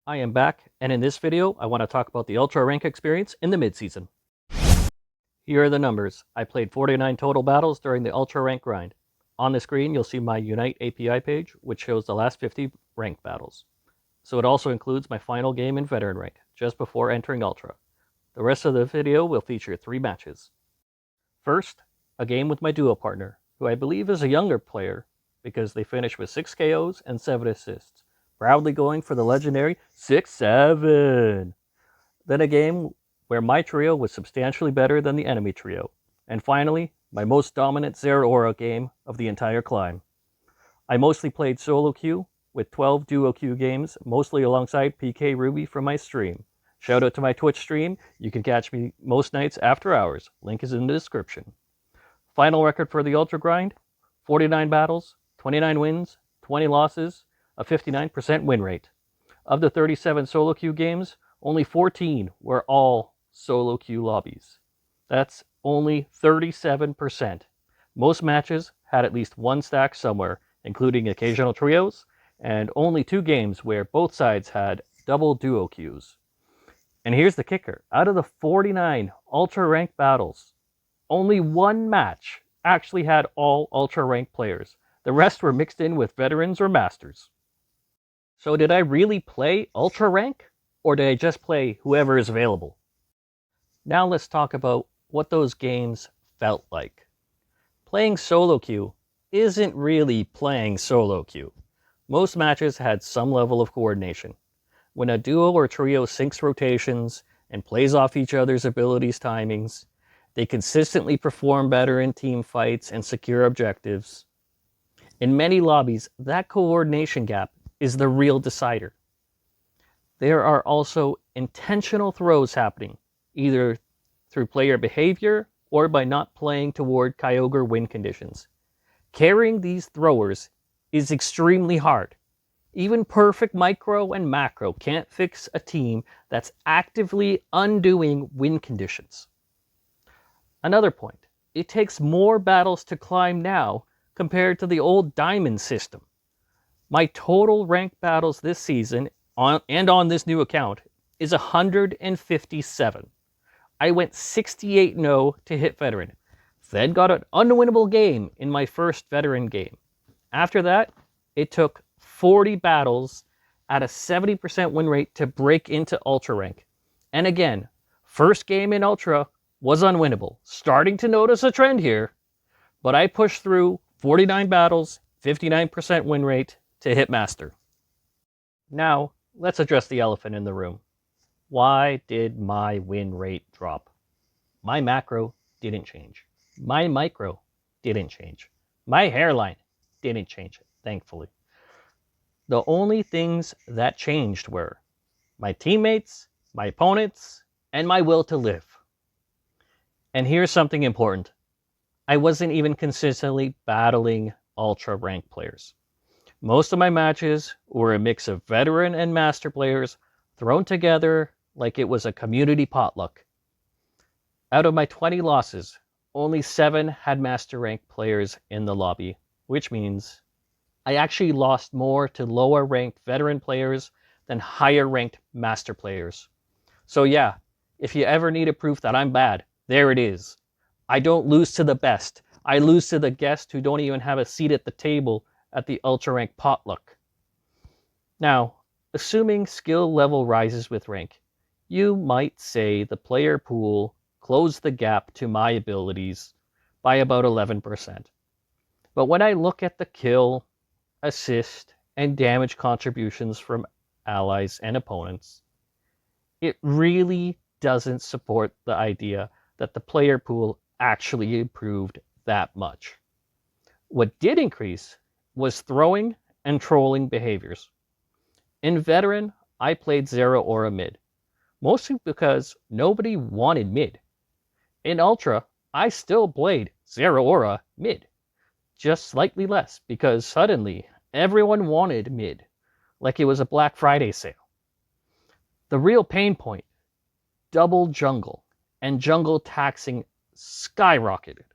I am back, and in this video, I want to talk about the Ultra Rank experience in the mid-season. Here are the numbers. I played 49 total battles during the Ultra Rank grind. On the screen, you'll see my Unite API page, which shows the last 50 ranked battles. So it also includes my final game in Veteran Rank, just before entering Ultra. The rest of the video will feature 3 matches. First, a game with my duo partner, who I believe is a younger player, because they finished with 6 KOs and 7 assists, proudly going for the legendary 6-7. Then a game where my trio was substantially better than the enemy trio. And finally, my most dominant Zeraora game of the entire climb. I mostly played solo queue, with 12 duo queue games, mostly alongside PK Ruby from my stream. Shout out to my Twitch stream. You can catch me most nights after hours. Link is in the description. Final record for the Ultra Grind, 49 battles, 29 wins, 20 losses, a 59% win rate. Of the 37 solo queue games, only 14 were all solo queue lobbies. That's only 37%. Most matches had at least one stack somewhere, including occasional trios, and only 2 games where both sides had double duo queues. And here's the kicker. Out of the 49 ultra ranked battles, only 1 match actually had all ultra ranked players. The rest were mixed in with veterans or masters. So did I really play ultra rank, or did I just play whoever is available? Now let's talk about what those games felt like. Playing solo queue isn't really playing solo queue. Most matches had some level of coordination. When a duo or trio syncs rotations and plays off each other's abilities timings, they consistently perform better in team fights and secure objectives. In many lobbies, that coordination gap is the real decider. There are also intentional throws happening, either through player behavior or by not playing toward Kyogre win conditions. Carrying these throwers is extremely hard. Even perfect micro and macro can't fix a team that's actively undoing win conditions. Another point, it takes more battles to climb now compared to the old diamond system. My total ranked battles this season on this new account is 157. I went 68-0 to hit veteran, then got an unwinnable game in my first veteran game. After that, it took 40 battles at a 70% win rate to break into Ultra rank. And again, first game in Ultra was unwinnable. Starting to notice a trend here, but I pushed through 49 battles, 59% win rate to hit Master. Now, let's address the elephant in the room. Why did my win rate drop? My macro didn't change. My micro didn't change. My hairline didn't change, thankfully. The only things that changed were my teammates, my opponents, and my will to live. And here's something important. I wasn't even consistently battling ultra ranked players. Most of my matches were a mix of veteran and master players thrown together like it was a community potluck. Out of my 20 losses, only 7 had master rank players in the lobby, which means I actually lost more to lower ranked veteran players than higher ranked master players. So yeah, if you ever needed proof that I'm bad, there it is. I don't lose to the best. I lose to the guests who don't even have a seat at the table at the ultra rank potluck. Now, assuming skill level rises with rank, you might say the player pool closed the gap to my abilities by about 11%. But when I look at the kill, assist, and damage contributions from allies and opponents, it really doesn't support the idea that the player pool actually improved that much. What did increase was throwing and trolling behaviors. In Veteran, I played Zeraora mid, mostly because nobody wanted mid. In Ultra, I still played Zeraora mid, just slightly less because suddenly everyone wanted mid, like it was a Black Friday sale. The real pain point, double jungle and jungle taxing skyrocketed.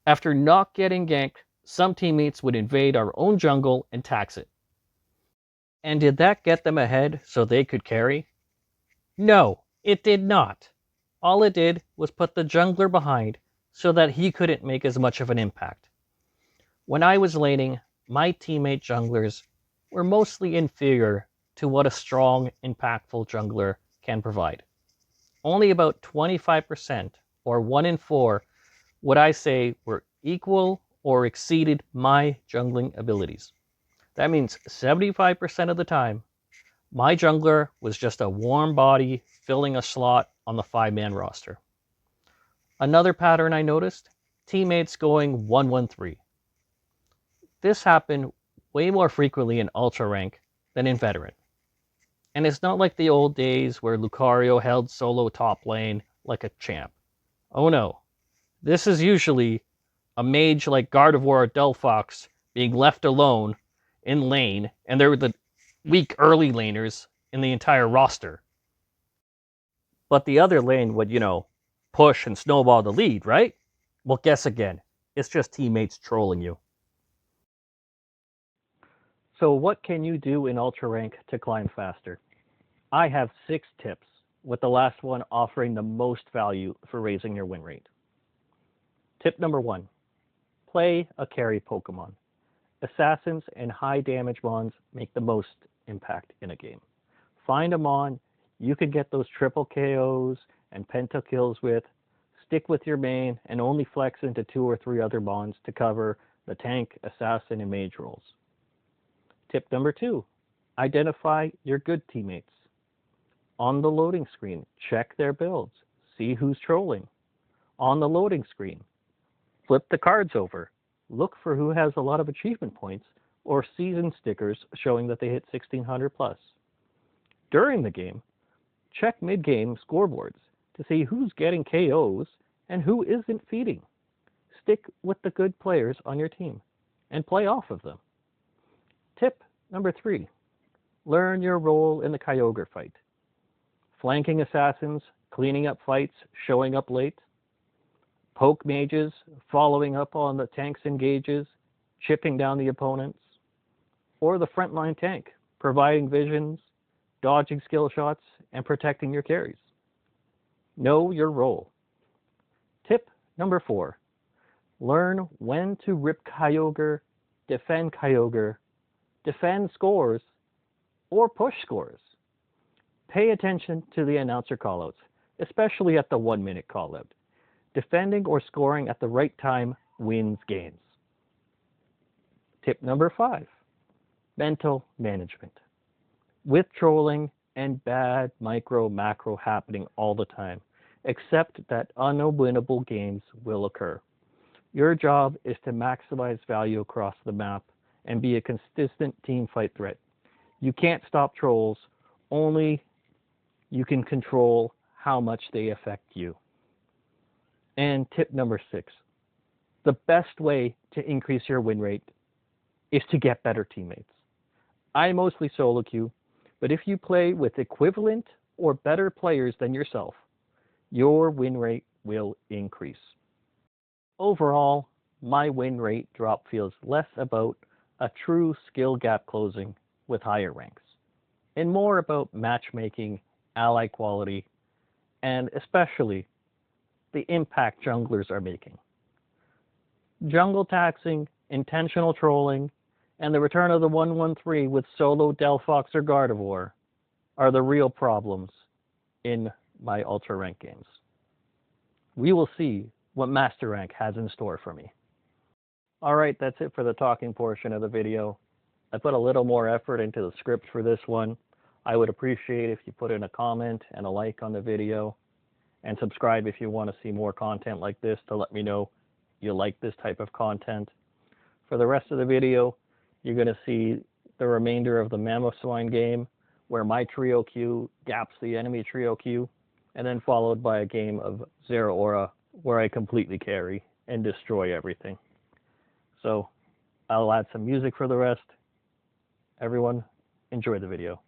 After not getting ganked, some teammates would invade our own jungle and tax it. And did that get them ahead so they could carry? No, it did not. All it did was put the jungler behind so that he couldn't make as much of an impact. When I was laning, my teammate junglers were mostly inferior to what a strong, impactful jungler can provide. Only about 25%, or 1 in 4, would I say were equal or exceeded my jungling abilities. That means 75% of the time, my jungler was just a warm body filling a slot on the 5-man roster. Another pattern I noticed, teammates going 1-1-3. This happened way more frequently in Ultra Rank than in Veteran. And it's not like the old days where Lucario held solo top lane like a champ. Oh no, this is usually a mage like Gardevoir or Delphox being left alone in lane, and they're the weak early laners in the entire roster. But the other lane would, push and snowball the lead, right? Well, guess again. It's just teammates trolling you. So what can you do in Ultra Rank to climb faster? I have 6 tips, with the last one offering the most value for raising your win rate. Tip number 1, play a carry Pokemon. Assassins and high damage mons make the most impact in a game. Find a mon you can get those triple KOs and penta kills with, stick with your main, and only flex into 2 or 3 other mons to cover the tank, assassin, and mage roles. Tip number 2, identify your good teammates. On the loading screen, check their builds, see who's trolling. On the loading screen, flip the cards over, look for who has a lot of achievement points or season stickers showing that they hit 1600 plus. During the game, check mid-game scoreboards to see who's getting KOs and who isn't feeding. Stick with the good players on your team and play off of them. Tip number 3, learn your role in the Kyogre fight. Flanking assassins, cleaning up fights, showing up late. Poke mages, following up on the tanks' engages, chipping down the opponents. Or the frontline tank, providing visions, dodging skill shots, and protecting your carries. Know your role. Tip number 4, learn when to rip Kyogre, defend scores, or push scores. Pay attention to the announcer callouts, especially at the 1-minute callout. Defending or scoring at the right time wins games. Tip number 5, mental management. With trolling and bad micro-macro happening all the time, accept that unwinnable games will occur. Your job is to maximize value across the map and be a consistent team fight threat. You can't stop trolls, only you can control how much they affect you. And tip number 6, the best way to increase your win rate is to get better teammates. I mostly solo queue, but if you play with equivalent or better players than yourself, your win rate will increase. Overall, my win rate drop feels less about a true skill gap closing with higher ranks, and more about matchmaking, ally quality, and especially the impact junglers are making. Jungle taxing, intentional trolling, and the return of the 1-1-3 with solo Delphox or Gardevoir are the real problems in my Ultra Rank games. We will see what Master Rank has in store for me. Alright, that's it for the talking portion of the video. I put a little more effort into the script for this one. I would appreciate if you put in a comment and a like on the video, and subscribe if you want to see more content like this to let me know you like this type of content. For the rest of the video, you're going to see the remainder of the Mamoswine game, where my trio queue gaps the enemy trio queue, and then followed by a game of Zeraora, where I completely carry and destroy everything. So I'll add some music for the rest. Everyone, enjoy the video.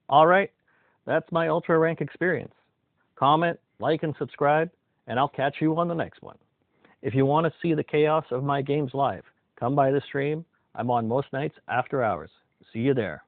Alright, that's my Ultra Rank experience. Comment, like, and subscribe, and I'll catch you on the next one. If you want to see the chaos of my games live, come by the stream. I'm on most nights after hours. See you there.